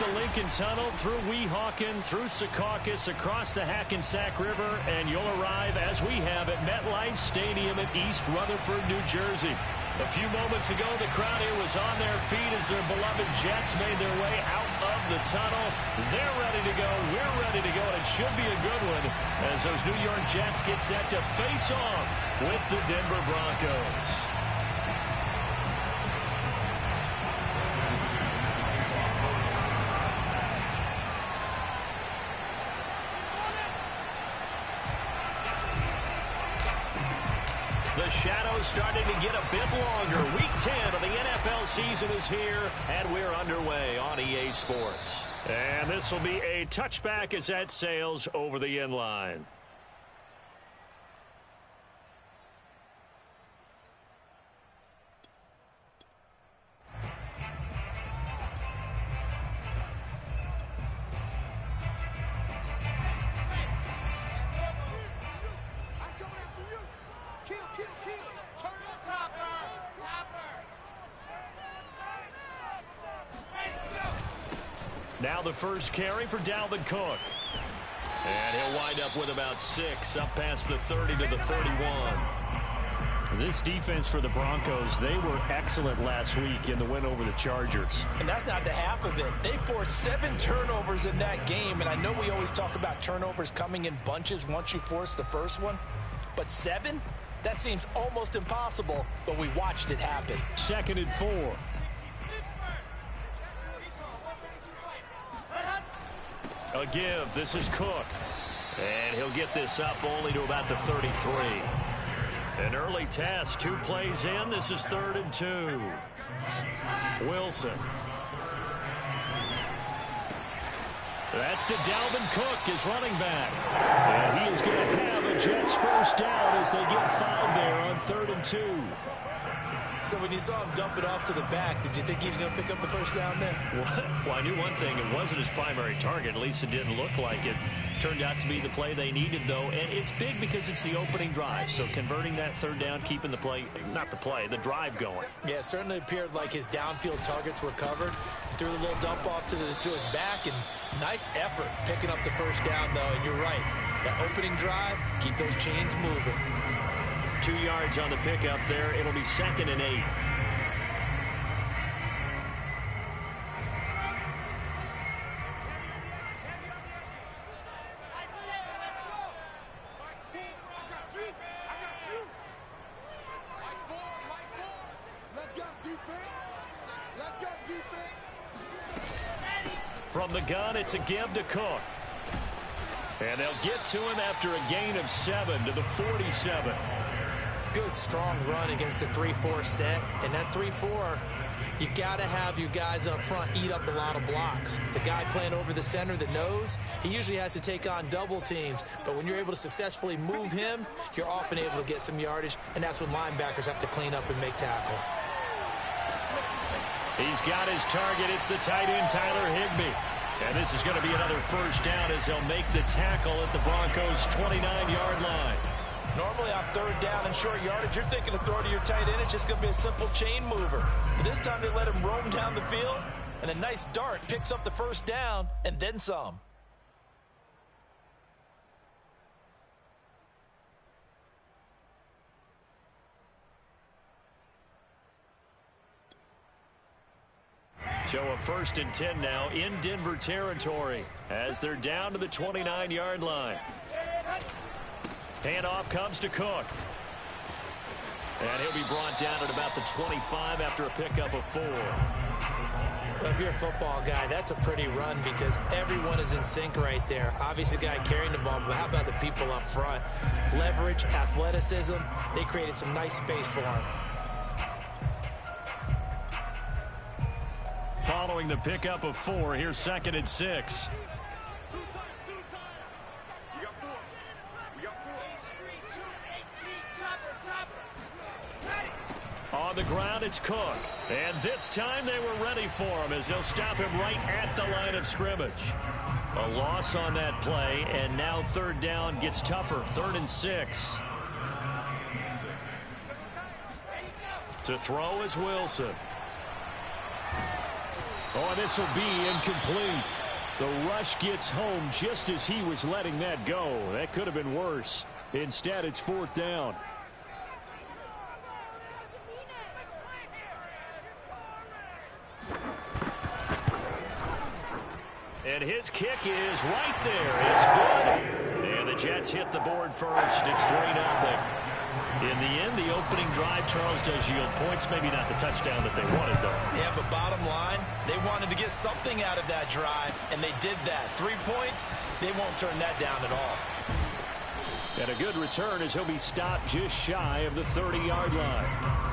the Lincoln Tunnel, through Weehawken, through Secaucus, across the Hackensack River, and you'll arrive, as we have, at MetLife Stadium in East Rutherford, New Jersey. A few moments ago, the crowd here was on their feet as their beloved Jets made their way out of the tunnel. They're ready to go. We're ready to go, and it should be a good one as those New York Jets get set to face off with the Denver Broncos. The shadow's starting to get a bit longer. Week 10 of the NFL season is here, and we're underway on EA Sports. And this will be a touchback as that sails over the end line. Now the first carry for Dalvin Cook. And he'll wind up with about 6, up past the 30 to the 31. This defense for the Broncos, they were excellent last week in the win over the Chargers. And that's not the half of it. They forced 7 turnovers in that game, and I know we always talk about turnovers coming in bunches once you force the first one, but 7? That seems almost impossible, but we watched it happen. 2nd and 4. A give. This is Cook. And he'll get this up only to about the 33. An early test. 2 plays in. This is 3rd and 2. Wilson. That's to Dalvin Cook, his running back. And he is going to have a Jets first down as they get 5 there on 3rd and 2. So when you saw him dump it off to the back, did you think he was going to pick up the first down there? Well, I knew one thing. It wasn't his primary target. At least it didn't look like it. Turned out to be the play they needed, though. And it's big because it's the opening drive. So converting that 3rd down, keeping the play, not the play, the drive going. Yeah, it certainly appeared like his downfield targets were covered. Threw a little dump off to his back, and nice effort picking up the first down, though. And you're right. That opening drive, keep those chains moving. 2 yards on the pickup there. It'll be 2nd and 8. From the gun, it's a give to Cook. And they'll get to him after a gain of 7 to the 47. Good, strong run against the 3-4 set. And that 3-4, you got to have your guys up front eat up a lot of blocks. The guy playing over the center, the nose, he usually has to take on double teams. But when you're able to successfully move him, you're often able to get some yardage. And that's when linebackers have to clean up and make tackles. He's got his target. It's the tight end, Tyler Higbee. And this is going to be another first down as they'll make the tackle at the Broncos' 29-yard line. Normally on 3rd down and short yardage, you're thinking of throwing to your tight end. It's just going to be a simple chain mover. But this time they let him roam down the field, and a nice dart picks up the first down and then some. So a 1st and 10 now in Denver territory as they're down to the 29-yard line. Handoff comes to Cook. And he'll be brought down at about the 25 after a pickup of 4. Well, if you're a football guy, that's a pretty run because everyone is in sync right there. Obviously, the guy carrying the ball, but how about the people up front? Leverage, athleticism, they created some nice space for him. Following the pickup of 4, here's 2nd and 6. On the ground, it's Cook. And this time they were ready for him as they'll stop him right at the line of scrimmage. A loss on that play, and now 3rd down gets tougher. 3rd and 6. To throw is Wilson. Oh, this will be incomplete. The rush gets home just as he was letting that go. That could have been worse. Instead, it's 4th down. And his kick is right there. It's good. And the Jets hit the board first. It's 3-0. In the end, the opening drive, Charles, does yield points. Maybe not the touchdown that they wanted, though. Yeah, but bottom line, they wanted to get something out of that drive, and they did that. 3 points, they won't turn that down at all. And a good return as he'll be stopped just shy of the 30-yard line.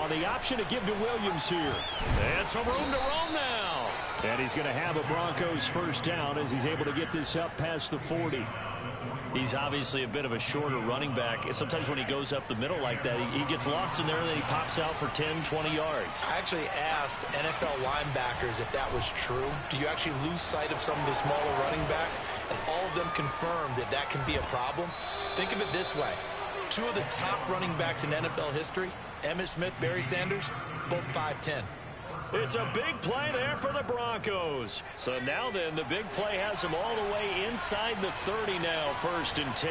The option to give to Williams here. And some room to roam now. And he's going to have a Broncos first down as he's able to get this up past the 40. He's obviously a bit of a shorter running back. Sometimes when he goes up the middle like that, he gets lost in there and then he pops out for 10, 20 yards. I actually asked NFL linebackers if that was true. Do you actually lose sight of some of the smaller running backs? And all of them confirmed that that can be a problem. Think of it this way. 2 of the top running backs in NFL history, Emmitt Smith, Barry Sanders, both 5'10". It's a big play there for the Broncos. So now then, the big play has them all the way inside the 30 now, 1st and 10.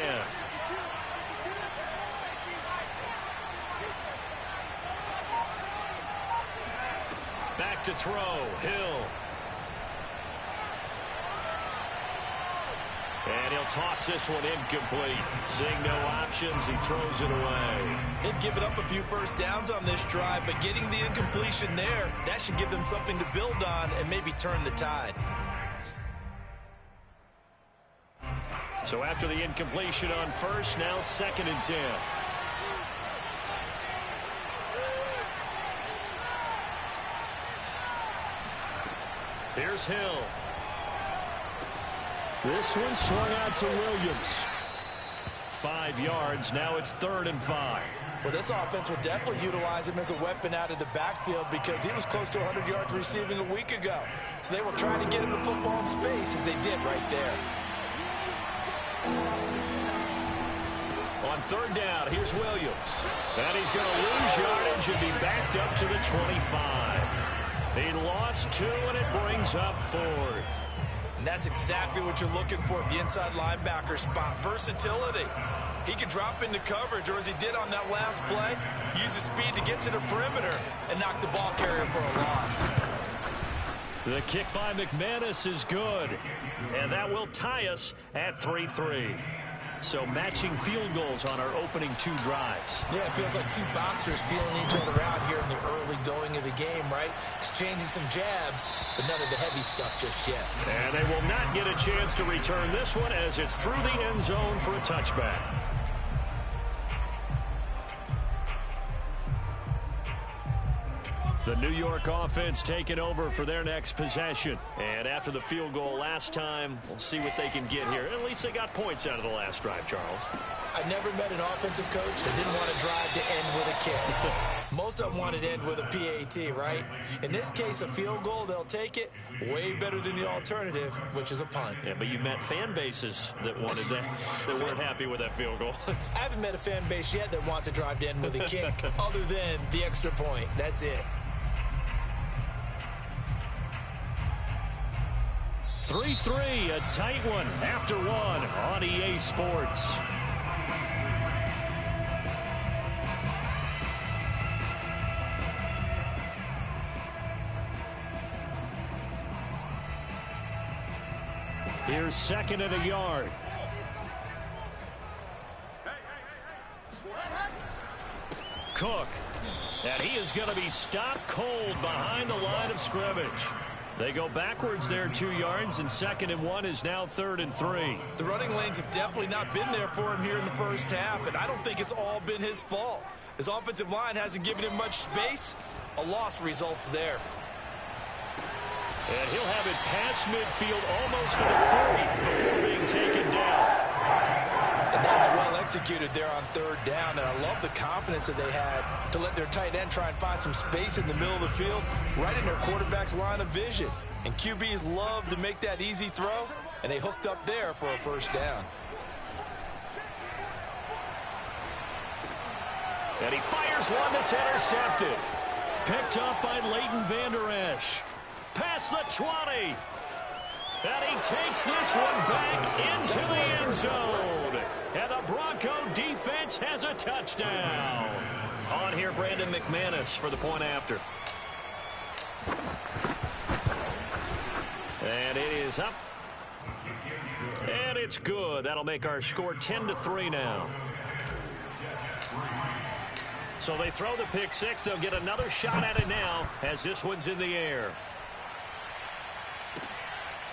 Back to throw, Hill. And he'll toss this one incomplete. Seeing no options, he throws it away. They've given up a few first downs on this drive, but getting the incompletion there, that should give them something to build on and maybe turn the tide. So after the incompletion on first, now 2nd and 10. Here's Hill. This one swung out to Williams. 5 yards. Now it's 3rd and 5. Well, this offense will definitely utilize him as a weapon out of the backfield because he was close to 100 yards receiving a week ago. So they will try to get him the football in space as they did right there. On 3rd down, here's Williams. And he's going to lose yardage and be backed up to the 25. He lost 2, and it brings up 4th. And that's exactly what you're looking for at the inside linebacker spot. Versatility. He can drop into coverage, or as he did on that last play, use his speed to get to the perimeter and knock the ball carrier for a loss. The kick by McManus is good. And that will tie us at 3-3. So matching field goals on our opening 2 drives. Yeah, it feels like 2 boxers feeling each other out here in the early going of the game, right? Exchanging some jabs, but none of the heavy stuff just yet. And they will not get a chance to return this one as it's through the end zone for a touchback. The New York offense taking over for their next possession. And after the field goal last time, we'll see what they can get here. At least they got points out of the last drive, Charles. I never met an offensive coach that didn't want to drive to end with a kick. Most of them wanted to end with a PAT, right? In this case, a field goal, they'll take it. Way better than the alternative, which is a punt. Yeah, but you met fan bases that wanted that, that weren't happy with that field goal. I haven't met a fan base yet that wants to drive to end with a kick, other than the extra point. That's it. 3-3, a tight one after 1 on EA Sports. Here's 2nd and a yard. Cook. And he is going to be stopped cold behind the line of scrimmage. They go backwards there 2 yards, and 2nd and 1 is now 3rd and 3. The running lanes have definitely not been there for him here in the first half, and I don't think it's all been his fault. His offensive line hasn't given him much space. A loss results there. And he'll have it past midfield almost to the 40 before being taken down. And that's well executed there on third down. And I love the confidence that they had to let their tight end try and find some space in the middle of the field, right in their quarterback's line of vision. And QBs love to make that easy throw, and they hooked up there for a first down. And he fires one that's intercepted. Picked up by Leighton Vander Esch. Past the 20. And he takes this one back into the end zone. And the Bronco defense has a touchdown. On here, Brandon McManus for the point after. And it is up. And it's good. That'll make our score 10-3 now. So they throw the pick six. They'll get another shot at it now as this one's in the air.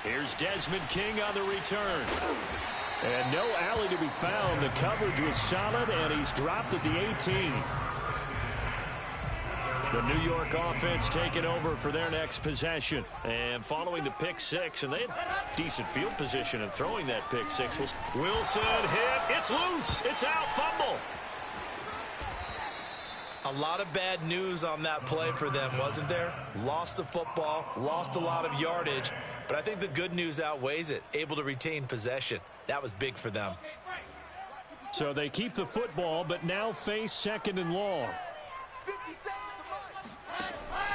Here's Desmond King on the return. And no alley to be found. The coverage was solid, and he's dropped at the 18. The New York offense taking over for their next possession. And following the pick six, and they had decent field position in throwing that pick six. Wilson hit. It's loose. It's out. Fumble. A lot of bad news on that play for them, wasn't there? Lost the football, lost a lot of yardage, but I think the good news outweighs it. Able to retain possession. That was big for them. So they keep the football, but now face second and long.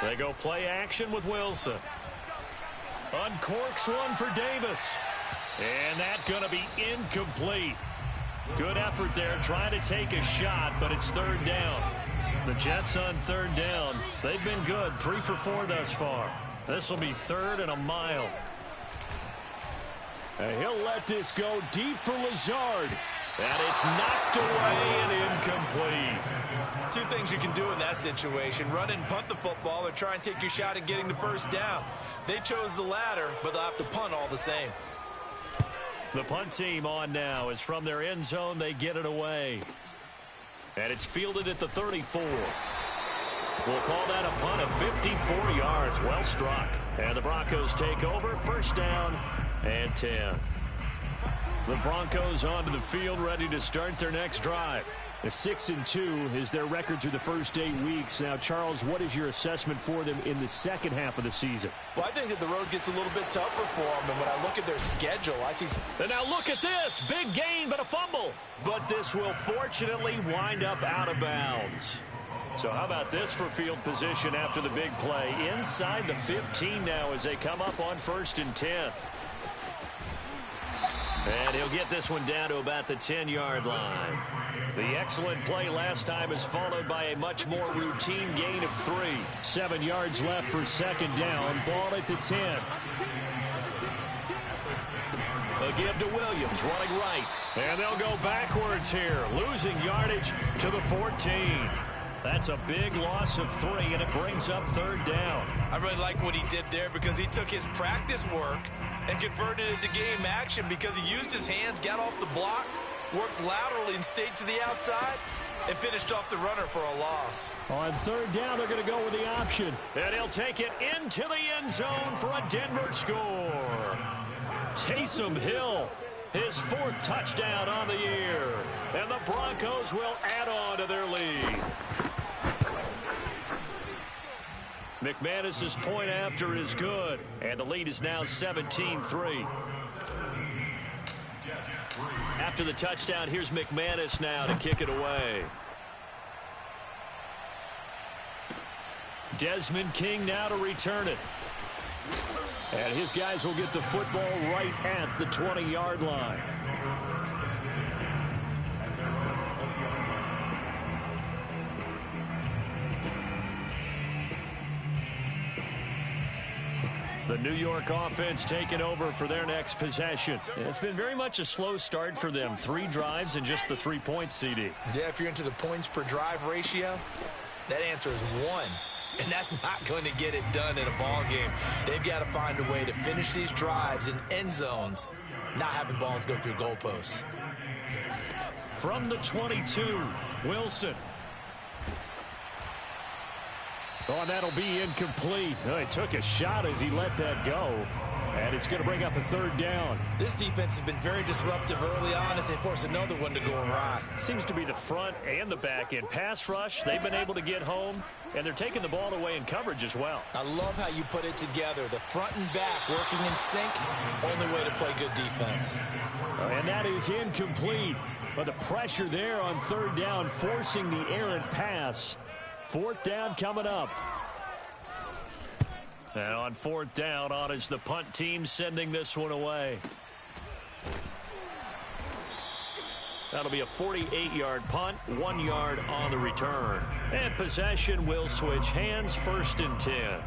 They go play action with Wilson. Uncorks one for Davis. And that's going to be incomplete. Good effort there trying to take a shot, but it's third down. The Jets on third down. They've been good. 3 for 4 thus far. This will be third and a mile. And he'll let this go deep for Lazard. And it's knocked away and incomplete. Two things you can do in that situation. Run and punt the football or try and take your shot at getting the first down. They chose the latter, but they'll have to punt all the same. The punt team on now is from their end zone. They get it away. And it's fielded at the 34. We'll call that a punt of 54 yards. Well struck. And the Broncos take over. First down and 10. The Broncos onto the field, ready to start their next drive. A 6-2 is their record through the first 8 weeks. Now, Charles, what is your assessment for them in the second half of the season? Well, I think that the road gets a little bit tougher for them. And when I look at their schedule, I see... And now look at this. Big gain, but a fumble. But this will fortunately wind up out of bounds. So how about this for field position after the big play? Inside the 15 now as they come up on 1st and 10. And he'll get this one down to about the 10-yard line. The excellent play last time is followed by a much more routine gain of 3. 7 yards left for second down. Ball at the 10. A give to Williams, running right. And they'll go backwards here, losing yardage to the 14. That's a big loss of 3, and it brings up third down. I really like what he did there because he took his practice work and converted it to game action because he used his hands, got off the block, worked laterally and stayed to the outside, and finished off the runner for a loss. On third down, they're going to go with the option. And he'll take it into the end zone for a Denver score. Taysom Hill, his 4th touchdown on the year. And the Broncos will add on to their lead. McManus's point after is good, and the lead is now 17-3. After the touchdown, here's McManus now to kick it away. Desmond King now to return it. And his guys will get the football right at the 20-yard line. The New York offense taking over for their next possession. It's been very much a slow start for them. 3 drives and just the 3 points, CD. Yeah, if you're into the points per drive ratio, that answer is 1. And that's not going to get it done in a ball game. They've got to find a way to finish these drives in end zones, not having balls go through goalposts. From the 22, Wilson. Oh, and that'll be incomplete. Oh, he took a shot as he let that go. And it's going to bring up a third down. This defense has been very disruptive early on as they force another one to go awry. Seems to be the front and the back end. Pass rush, they've been able to get home, and they're taking the ball away in coverage as well. I love how you put it together. The front and back working in sync, only way to play good defense. And that is incomplete. But the pressure there on third down, forcing the errant pass. Fourth down coming up. And on fourth down, on is the punt team sending this one away. That'll be a 48-yard punt, 1 yard on the return. And possession will switch hands, 1st and 10.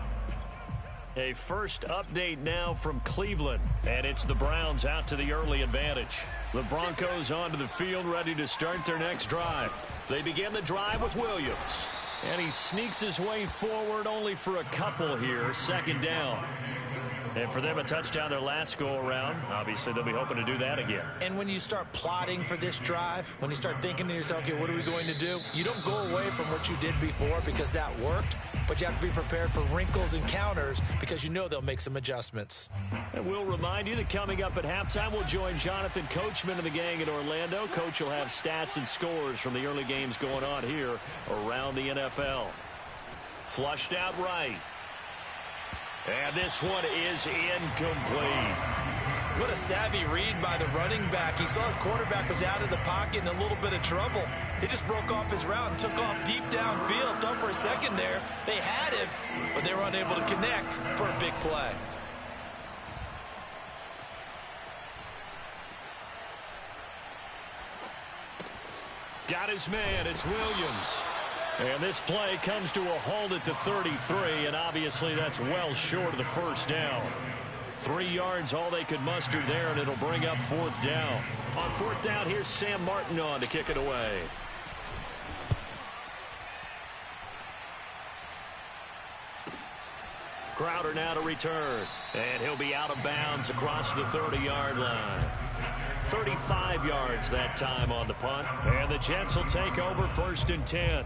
A first update now from Cleveland. And it's the Browns out to the early advantage. The Broncos onto the field, ready to start their next drive. They begin the drive with Williams. And he sneaks his way forward only for a couple here. 2nd down. And for them, a touchdown their last go-around. Obviously, they'll be hoping to do that again. And when you start plotting for this drive, when you start thinking to yourself, okay, what are we going to do? You don't go away from what you did before because that worked, but you have to be prepared for wrinkles and counters because you know they'll make some adjustments. And we'll remind you that coming up at halftime, we'll join Jonathan Coachman and the gang in Orlando. Coach will have stats and scores from the early games going on here around the NFL. Flushed out right. And this one is incomplete. What a savvy read by the running back. He saw his quarterback was out of the pocket in a little bit of trouble. He just broke off his route and took off deep downfield. Thought for a second there they had him, but they were unable to connect for a big play. Got his man. It's Williams. And this play comes to a halt at the 33, and obviously that's well short of the first down. 3 yards, all they could muster there, and it'll bring up 4th down. On 4th down, here's Sam Martin on to kick it away. Crowder now to return, and he'll be out of bounds across the 30-yard line. 35 yards that time on the punt, and the Jets will take over 1st and 10.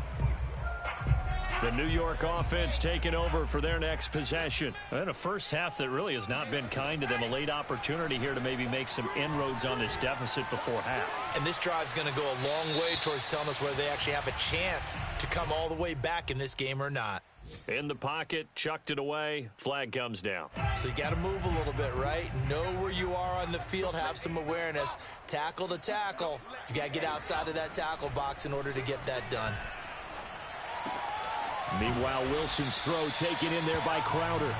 The New York offense taking over for their next possession. And a first half that really has not been kind to them. A late opportunity here to maybe make some inroads on this deficit before half. And this drive's going to go a long way towards telling us whether they actually have a chance to come all the way back in this game or not. In the pocket, chucked it away, flag comes down. So you got to move a little bit, right? Know where you are on the field, have some awareness. Tackle to tackle. You got to get outside of that tackle box in order to get that done. Meanwhile, Wilson's throw taken in there by Crowder.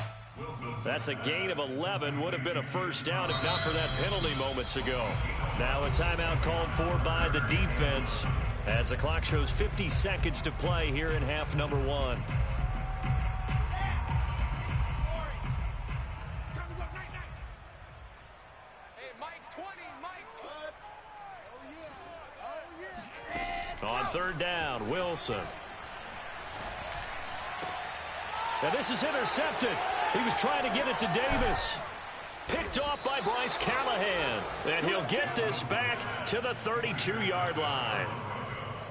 That's a gain of 11. Would have been a first down if not for that penalty moments ago. Now a timeout called for by the defense as the clock shows 50 seconds to play here in half number 1. On 3rd down, Wilson. Now this is intercepted. He was trying to get it to Davis. Picked off by Bryce Callahan. And he'll get this back to the 32-yard line.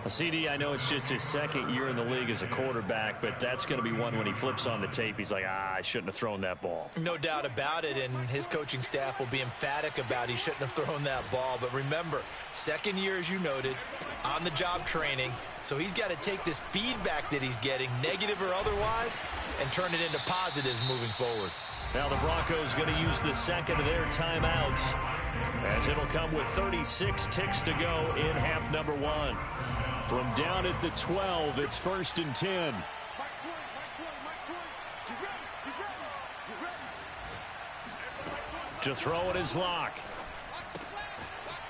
CD, I know it's just his 2nd year in the league as a quarterback, but that's going to be one when he flips on the tape. He's like, I shouldn't have thrown that ball. No doubt about it, and his coaching staff will be emphatic about he shouldn't have thrown that ball. But remember, 2nd year, as you noted, on-the-job training. So he's got to take this feedback that he's getting, negative or otherwise, and turn it into positives moving forward. Now the Broncos going to use the 2nd of their timeouts as it'll come with 36 ticks to go in half number 1. From down at the 12, it's 1st and 10. To throw it is Locke.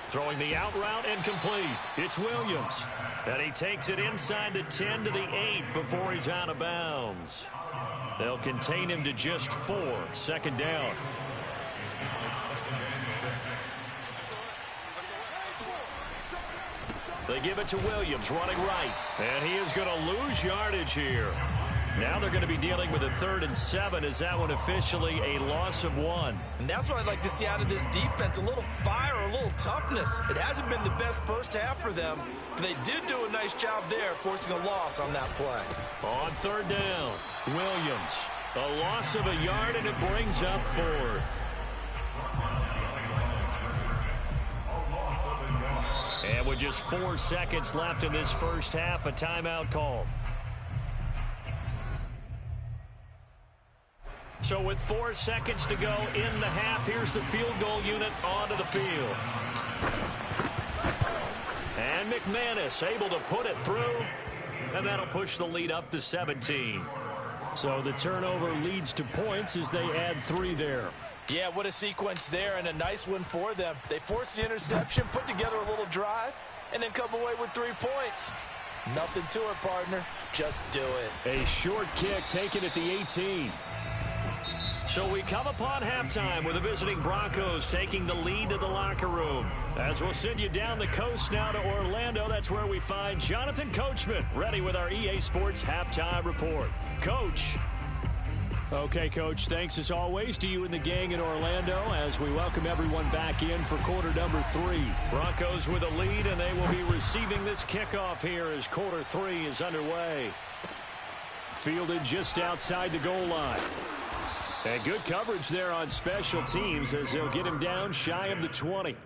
Throwing the out route and complete. It's Williams. And he takes it inside the 10 to the 8 before he's out of bounds. They'll contain him to just 4. 2nd down. They give it to Williams running right. And he is going to lose yardage here. Now they're going to be dealing with a 3rd and 7. Is that one officially a loss of 1? And that's what I'd like to see out of this defense, a little fire, a little toughness. It hasn't been the best first half for them, but they did do a nice job there forcing a loss on that play. On 3rd down, Williams. A loss of a yard, and it brings up 4th. And with just 4 seconds left in this first half, a timeout called. So with 4 seconds to go in the half, here's the field goal unit onto the field. And McManus able to put it through, and that'll push the lead up to 17. So the turnover leads to points as they add 3 there. Yeah, what a sequence there, and a nice one for them. They forced the interception, put together a little drive, and then come away with 3 points. Nothing to it, partner. Just do it. A short kick taken at the 18. So we come upon halftime with the visiting Broncos taking the lead to the locker room. As we'll send you down the coast now to Orlando, that's where we find Jonathan Coachman ready with our EA Sports Halftime Report. Coach. Okay, Coach, thanks as always to you and the gang in Orlando as we welcome everyone back in for quarter number 3. Broncos with a lead, and they will be receiving this kickoff here as quarter 3 is underway. Fielded just outside the goal line. And good coverage there on special teams as they'll get him down shy of the 20.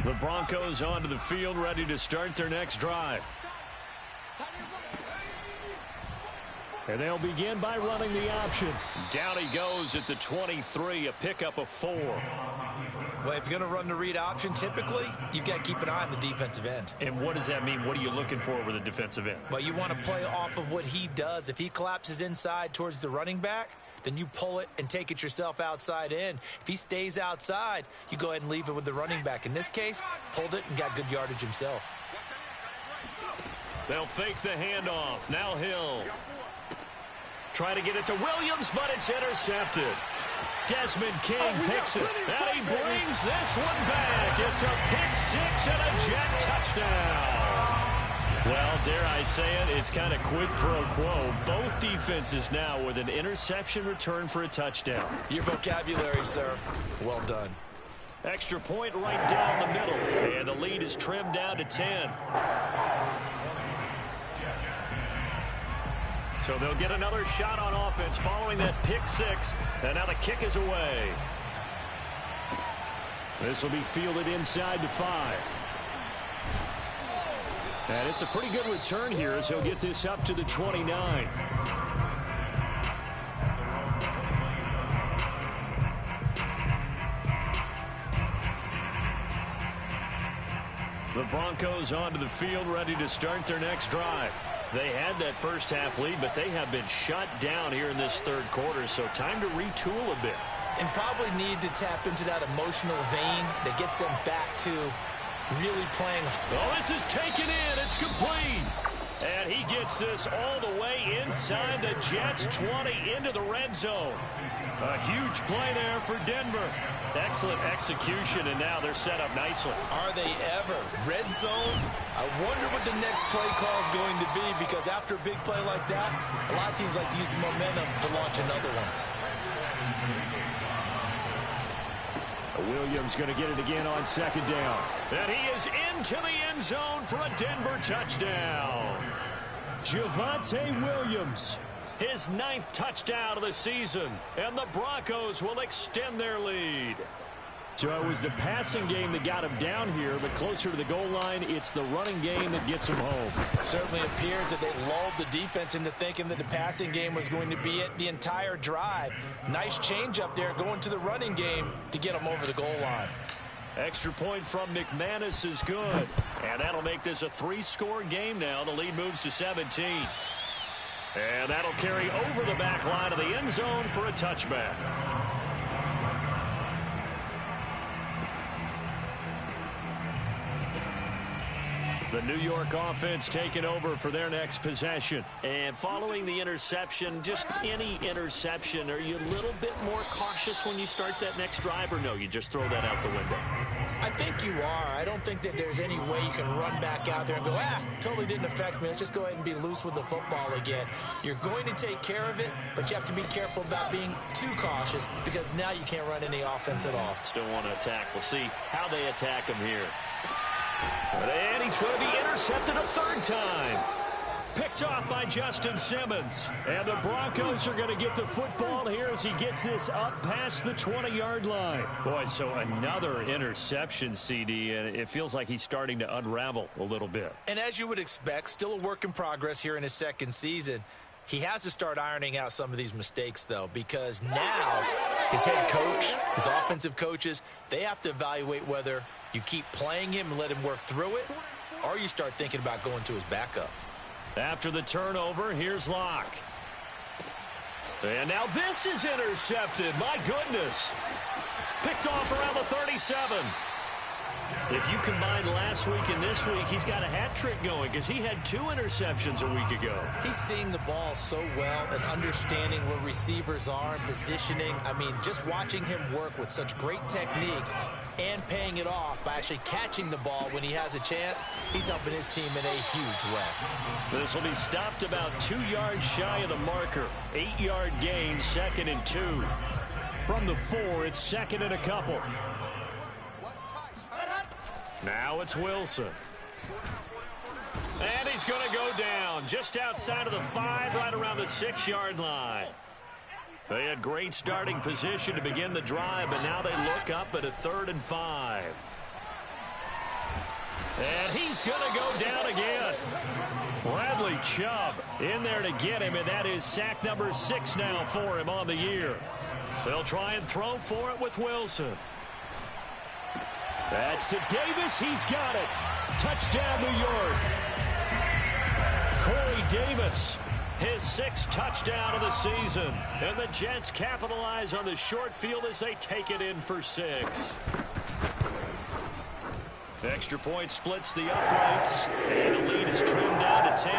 The Broncos onto the field, ready to start their next drive. And they'll begin by running the option. Down he goes at the 23, a pickup of 4. Well, if you're going to run the read option, typically, you've got to keep an eye on the defensive end. And what does that mean? What are you looking for with a defensive end? Well, you want to play off of what he does. If he collapses inside towards the running back, then you pull it and take it yourself outside in. If he stays outside, you go ahead and leave it with the running back. In this case, pulled it and got good yardage himself. They'll fake the handoff. Now Hill. Try to get it to Williams, but it's intercepted. Desmond King picks it, and he brings this one back. It's a pick-6 and a Jet touchdown. Well, dare I say it, it's kind of quid pro quo. Both defenses now with an interception return for a touchdown. Your vocabulary, sir. Well done. Extra point right down the middle, and the lead is trimmed down to 10. So they'll get another shot on offense following that pick-6, and now the kick is away. This will be fielded inside the 5. And it's a pretty good return here as he'll get this up to the 29. The Broncos onto the field ready to start their next drive. They had that first half lead, but they have been shut down here in this third quarter, so time to retool a bit. And probably need to tap into that emotional vein that gets them back to really playing. Oh, this is taken in. It's complete. And he gets this all the way inside the Jets' 20 into the red zone. A huge play there for Denver. Excellent execution, and now they're set up nicely. Are they ever? Red zone? I wonder what the next play call is going to be, because after a big play like that, a lot of teams like to use the momentum to launch another one. Williams going to get it again on second down. And he is into the end zone for a Denver touchdown. Javonte Williams, his 9th touchdown of the season, and the Broncos will extend their lead. So it was the passing game that got him down here, but closer to the goal line, it's the running game that gets him home. It certainly appears that they lulled the defense into thinking that the passing game was going to be it the entire drive. Nice change up there going to the running game to get him over the goal line. Extra point from McManus is good. And that'll make this a 3-score game now. The lead moves to 17. And that'll carry over the back line of the end zone for a touchback. The New York offense taking over for their next possession. And following the interception, just any interception, are you a little bit more cautious when you start that next drive, or no, you just throw that out the window? I think you are. I don't think that there's any way you can run back out there and go, totally didn't affect me. Let's just go ahead and be loose with the football again. You're going to take care of it, but you have to be careful about being too cautious because now you can't run any offense at all. Still want to attack. We'll see how they attack him here. And he's going to be intercepted a third time. Picked off by Justin Simmons. And the Broncos are going to get the football here as he gets this up past the 20-yard line. Boy, so another interception, CD, and it feels like he's starting to unravel a little bit. And as you would expect, still a work in progress here in his second season. He has to start ironing out some of these mistakes, though, because now his head coach, his offensive coaches, they have to evaluate whether you keep playing him and let him work through it, or you start thinking about going to his backup. After the turnover, here's Locke. And now this is intercepted. My goodness. Picked off around the 37. If you combine last week and this week, he's got a hat trick going because he had 2 interceptions a week ago. He's seeing the ball so well and understanding where receivers are and positioning. I mean, just watching him work with such great technique and paying it off by actually catching the ball when he has a chance, he's helping his team in a huge way. This will be stopped about 2 yards shy of the marker. 8-yard gain, 2nd and 2. From the 4, it's 2nd and a couple. Now it's Wilson. And he's going to go down just outside of the 5, right around the 6-yard line. They had great starting position to begin the drive, but now they look up at a 3rd and 5. And he's going to go down again. Bradley Chubb in there to get him, and that is sack number 6 now for him on the year. They'll try and throw for it with Wilson. That's to Davis. He's got it. Touchdown, New York. Corey Davis, his 6th touchdown of the season. And the Jets capitalize on the short field as they take it in for 6. Extra point splits the uprights, and the lead is trimmed down to 10.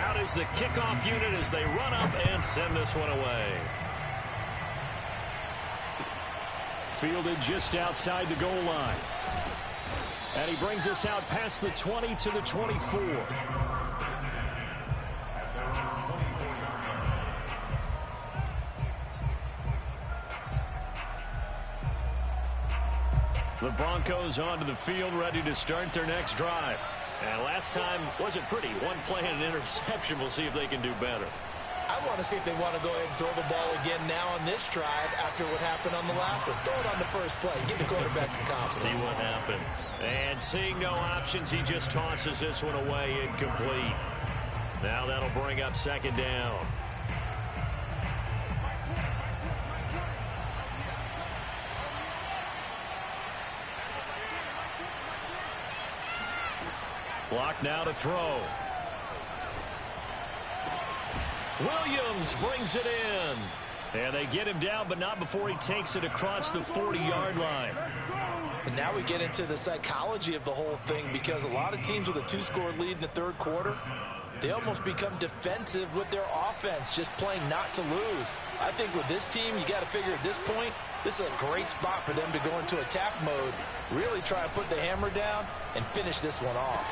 Out is the kickoff unit as they run up and send this one away. Fielded just outside the goal line. And he brings us out past the 20 to the 24. The Broncos onto the field, ready to start their next drive. And last time wasn't pretty. One play and an interception. We'll see if they can do better. I want to see if they want to go ahead and throw the ball again now on this drive after what happened on the last one. Throw it on the first play. Give the quarterback some confidence. See what happens. And seeing no options, he just tosses this one away incomplete. Now that'll bring up 2nd down. Block now to throw. Williams brings it in. And they get him down, but not before he takes it across the 40-yard line. And now we get into the psychology of the whole thing, because a lot of teams with a 2-score lead in the 3rd quarter, they almost become defensive with their offense, just playing not to lose. I think with this team, you got to figure at this point, this is a great spot for them to go into attack mode, really try and put the hammer down and finish this one off.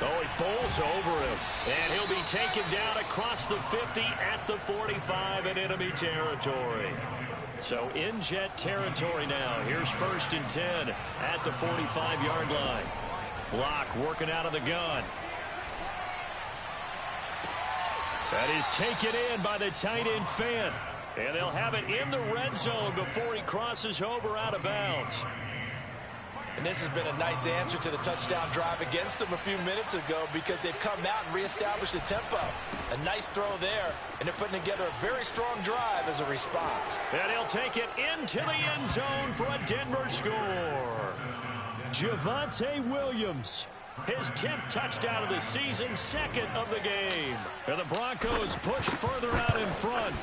Oh, he bowls over him, and he'll be taken down across the 50 at the 45 in enemy territory. So in Jet territory now. Here's 1st and 10 at the 45-yard line. Block working out of the gun. That is taken in by the tight end Fant. And they'll have it in the red zone before he crosses over out of bounds. And this has been a nice answer to the touchdown drive against them a few minutes ago, because they've come out and reestablished the tempo. A nice throw there, and they're putting together a very strong drive as a response. And he'll take it into the end zone for a Denver score. Javonte Williams, his 10th touchdown of the season, 2nd of the game. And the Broncos push further out in front.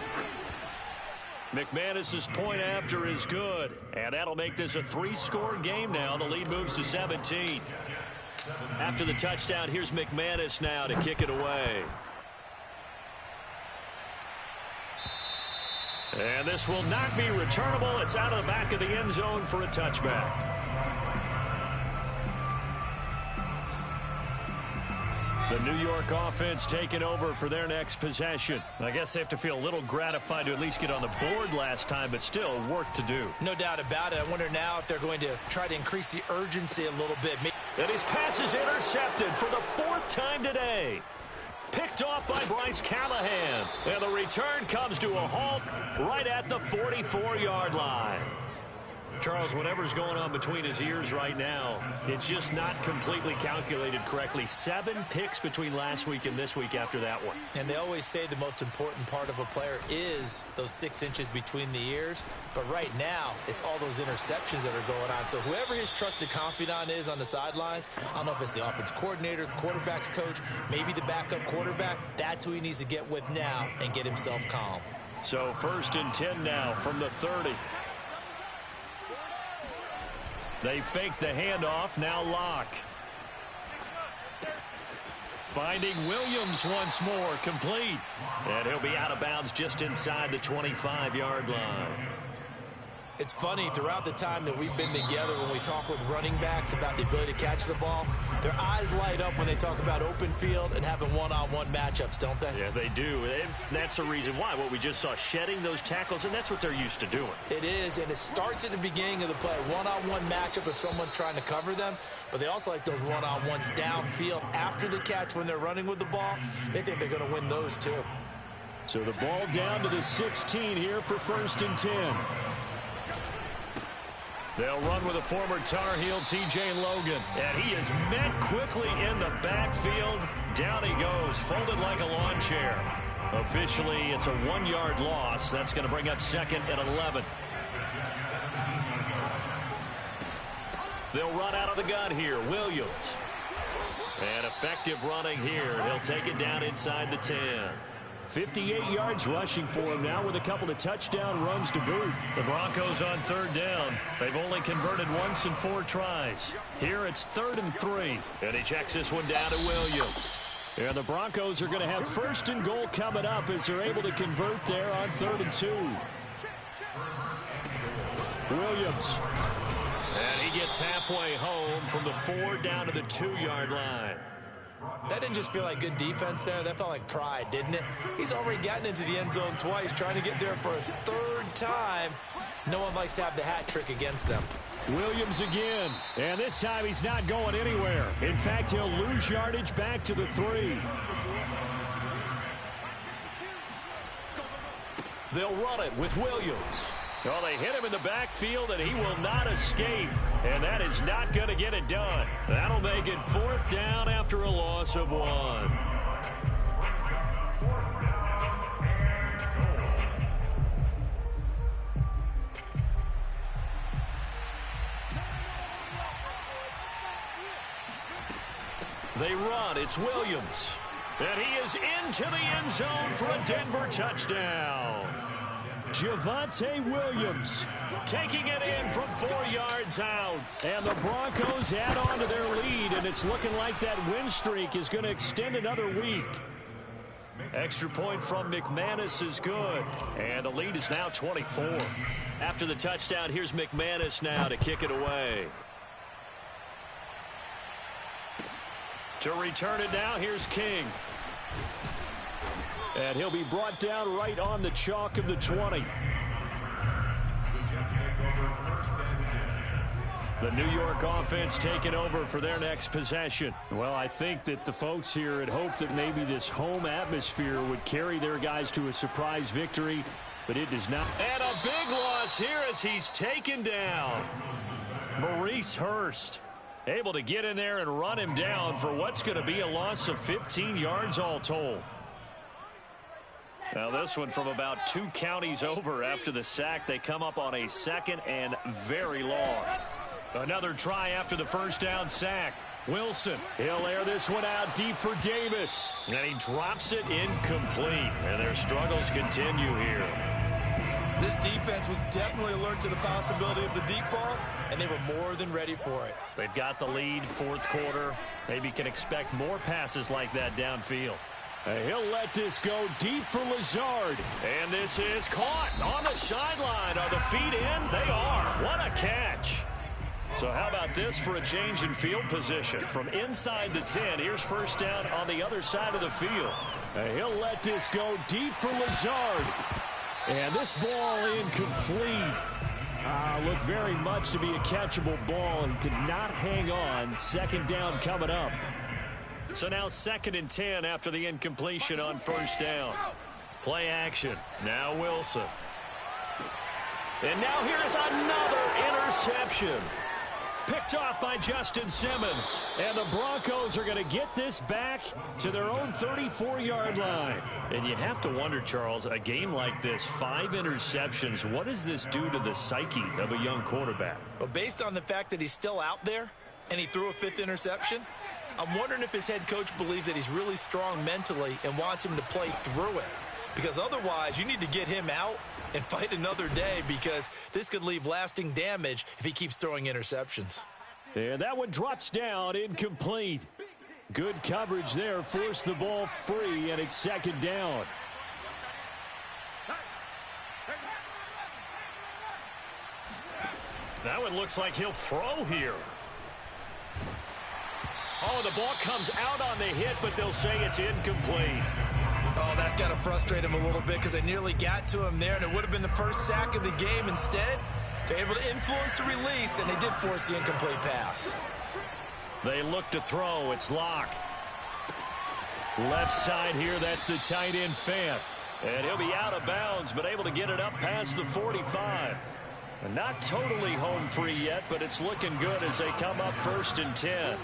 McManus's point after is good, and that'll make this a 3-score game now. The lead moves to 17. After the touchdown, here's McManus now to kick it away. And this will not be returnable. It's out of the back of the end zone for a touchback. The New York offense taking over for their next possession. I guess they have to feel a little gratified to at least get on the board last time, but still work to do. No doubt about it. I wonder now if they're going to try to increase the urgency a little bit. And his pass is intercepted for the 4th time today. Picked off by Bryce Callahan. And the return comes to a halt right at the 44-yard line. Charles, whatever's going on between his ears right now, it's just not completely calculated correctly. 7 picks between last week and this week after that one. And they always say the most important part of a player is those 6 inches between the ears. But right now, it's all those interceptions that are going on. So whoever his trusted confidant is on the sidelines, I don't know if it's the offense coordinator, the quarterback's coach, maybe the backup quarterback, that's who he needs to get with now and get himself calm. So 1st and 10 now from the 30. They fake the handoff, now Locke. Finding Williams once more, complete. And he'll be out of bounds just inside the 25-yard line. It's funny, throughout the time that we've been together, when we talk with running backs about the ability to catch the ball, their eyes light up when they talk about open field and having one-on-one matchups, don't they? Yeah, they do. And that's the reason why. What we just saw, shedding those tackles, and that's what they're used to doing. It is, and it starts at the beginning of the play. One-on-one matchup if someone's trying to cover them, but they also like those one-on-ones downfield after the catch when they're running with the ball. They think they're going to win those too. So the ball down to the 16 here for 1st and 10. They'll run with a former Tar Heel, T.J. Logan. And he is met quickly in the backfield. Down he goes, folded like a lawn chair. Officially, it's a 1-yard loss. That's going to bring up 2nd and 11. They'll run out of the gun here. Williams. And effective running here. He'll take it down inside the 10. 58 yards rushing for him now with a couple of touchdown runs to boot. The Broncos on 3rd down. They've only converted once in 4 tries. Here it's 3rd and 3. And he checks this one down to Williams. And the Broncos are going to have 1st and goal coming up as they're able to convert there on 3rd and 2. Williams. And he gets halfway home from the 4 down to the 2-yard line. That didn't just feel like good defense there. That felt like pride, didn't it? He's already gotten into the end zone twice, trying to get there for a 3rd time. No one likes to have the hat trick against them. Williams again. And this time he's not going anywhere. In fact, he'll lose yardage back to the 3. They'll run it with Williams. Well, they hit him in the backfield, and he will not escape. And that is not going to get it done. That'll make it 4th down after a loss of 1. They run. It's Williams. And he is into the end zone for a Denver touchdown. Javonte Williams taking it in from 4 yards out. And the Broncos add on to their lead, and it's looking like that win streak is going to extend another week. Extra point from McManus is good. And the lead is now 24. After the touchdown, here's McManus now to kick it away. To return it now, here's King. And he'll be brought down right on the chalk of the 20. The New York offense taking over for their next possession. Well, I think that the folks here had hoped that maybe this home atmosphere would carry their guys to a surprise victory, but it does not. And a big loss here as he's taken down. Maurice Hurst able to get in there and run him down for what's going to be a loss of 15 yards all told. Now this one from about 2 counties over after the sack. They come up on a 2nd and very long. Another try after the 1st down sack. Wilson, he'll air this one out deep for Davis. And he drops it incomplete. And their struggles continue here. This defense was definitely alert to the possibility of the deep ball, and they were more than ready for it. They've got the lead, fourth quarter. Maybe can expect more passes like that downfield. He'll let this go deep for Lazard. And this is caught on the sideline. Are the feet in? They are. What a catch. So how about this for a change in field position? From inside the 10, here's first down on the other side of the field. He'll let this go deep for Lazard. And this ball incomplete. Looked very much to be a catchable ball. He could not hang on. Second down coming up. So now 2nd and 10 after the incompletion on first down. Play action. Now Wilson. And now here's another interception. Picked off by Justin Simmons. And the Broncos are going to get this back to their own 34-yard line. And you have to wonder, Charles, a game like this, 5 interceptions, what does this do to the psyche of a young quarterback? Well, based on the fact that he's still out there and he threw a 5th interception, I'm wondering if his head coach believes that he's really strong mentally and wants him to play through it. Because otherwise, you need to get him out and fight another day, because this could leave lasting damage if he keeps throwing interceptions. And that one drops down, incomplete. Good coverage there, forced the ball free, and it's 2nd down. That one looks like he'll throw here. Oh, the ball comes out on the hit, but they'll say it's incomplete. Oh, that's got to frustrate him a little bit, because they nearly got to him there, and it would have been the first sack of the game. Instead, they're able to influence the release, and they did force the incomplete pass. They look to throw. It's Locke. Left side here, that's the tight end Fant. And he'll be out of bounds, but able to get it up past the 45. And not totally home free yet, but it's looking good as they come up 1st and 10.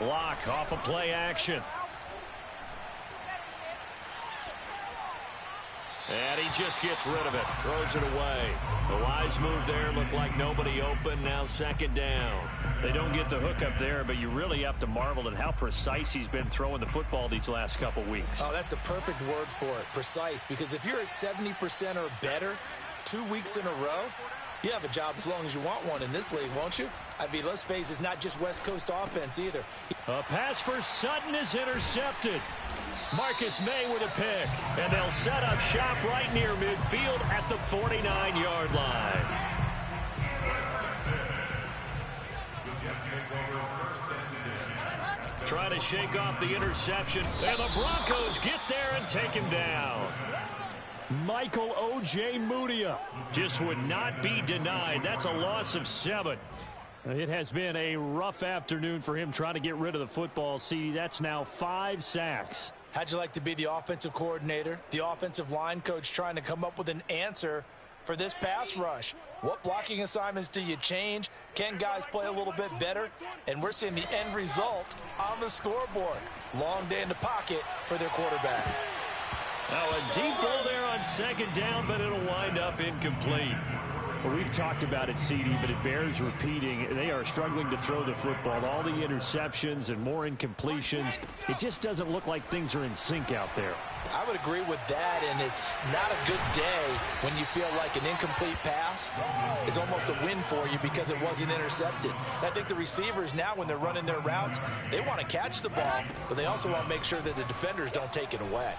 Locke off of play action. And he just gets rid of it. Throws it away. The wise move there. Looked like nobody open. Now 2nd down. They don't get the hook up there, but you really have to marvel at how precise he's been throwing the football these last couple weeks. Oh, that's the perfect word for it. Precise. Because if you're at 70% or better 2 weeks in a row, you have a job as long as you want one in this league, won't you? I mean, let's face it, it's not just West Coast offense either. A pass for Sutton is intercepted. Marcus May with a pick, and they'll set up shop right near midfield at the 49-yard line. Trying to shake off the interception, and the Broncos get there and take him down. Michael O.J. Mudia just would not be denied. That's a loss of 7. It has been a rough afternoon for him trying to get rid of the football. See, that's now 5 sacks. How'd you like to be the offensive coordinator, the offensive line coach, trying to come up with an answer for this pass rush? What blocking assignments do you change? Can guys play a little bit better? And we're seeing the end result on the scoreboard. Long day in the pocket for their quarterback. Now a deep ball there on 2nd down, but it'll wind up incomplete. Well, we've talked about it, CD, but it bears repeating. They are struggling to throw the football. All the interceptions and more incompletions. It just doesn't look like things are in sync out there. I would agree with that, and it's not a good day when you feel like an incomplete pass is almost a win for you because it wasn't intercepted. And I think the receivers now, when they're running their routes, they want to catch the ball, but they also want to make sure that the defenders don't take it away.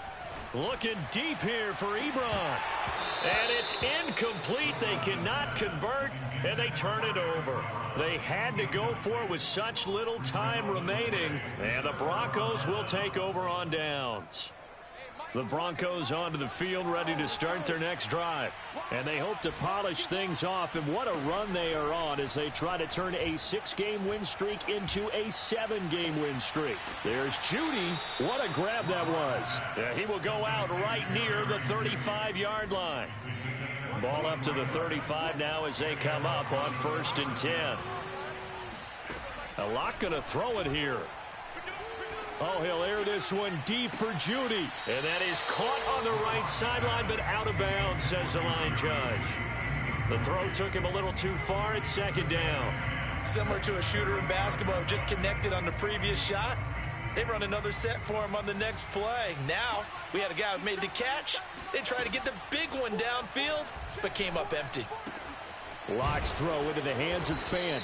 Looking deep here for Ebron. And it's incomplete. They cannot convert, and they turn it over. They had to go for it with such little time remaining, and the Broncos will take over on downs. The Broncos onto the field, ready to start their next drive. And they hope to polish things off, and what a run they are on as they try to turn a 6-game win streak into a 7-game win streak. There's Judy. What a grab that was. Yeah, he will go out right near the 35-yard line. Ball up to the 35 now as they come up on 1st and 10. A lot going to throw it here. Oh, he'll air this one deep for Judy. And that is caught on the right sideline, but out of bounds, says the line judge. The throw took him a little too far. It's 2nd down. Similar to a shooter in basketball, just connected on the previous shot. They run another set for him on the next play. Now, we had a guy who made the catch. They tried to get the big one downfield, but came up empty. Locks throw into the hands of Fan.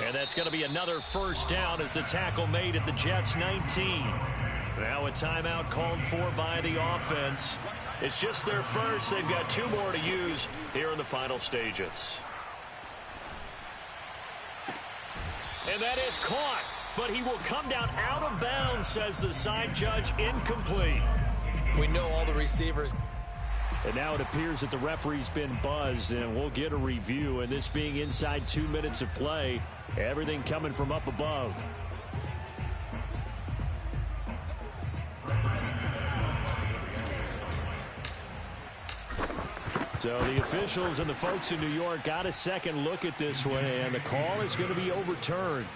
And that's going to be another first down as the tackle made at the Jets' 19. Now a timeout called for by the offense. It's just their first. They've got 2 more to use here in the final stages. And that is caught. But he will come down out of bounds, says the side judge. Incomplete. We know all the receivers. And now it appears that the referee's been buzzed, and we'll get a review. And this being inside 2 minutes of play, everything coming from up above. So the officials and the folks in New York got a second look at this one, and the call is going to be overturned.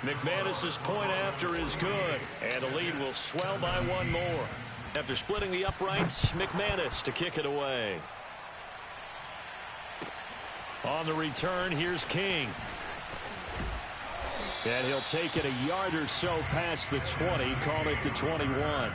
McManus's point after is good, and the lead will swell by 1 more. After splitting the uprights, McManus to kick it away. On the return, here's King. And he'll take it a yard or so past the 20, call it the 21.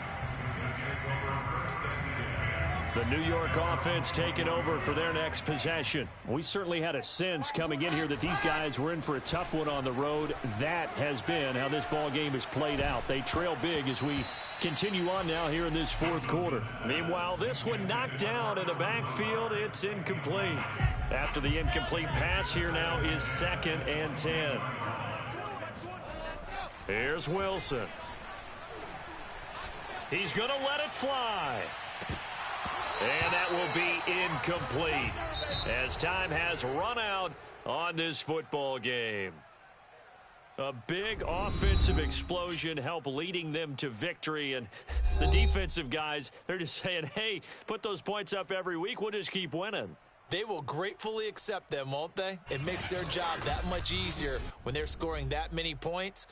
The New York offense taking over for their next possession. We certainly had a sense coming in here that these guys were in for a tough one on the road. That has been how this ball game has played out. They trail big as we continue on now here in this 4th quarter. Meanwhile, this one knocked down in the backfield. It's incomplete. After the incomplete pass, here now is 2nd and 10. Here's Wilson. He's going to let it fly. And that will be incomplete as time has run out on this football game. A big offensive explosion helped leading them to victory. And the defensive guys, they're just saying, hey, put those points up every week. We'll just keep winning. They will gratefully accept them, won't they? It makes their job that much easier when they're scoring that many points.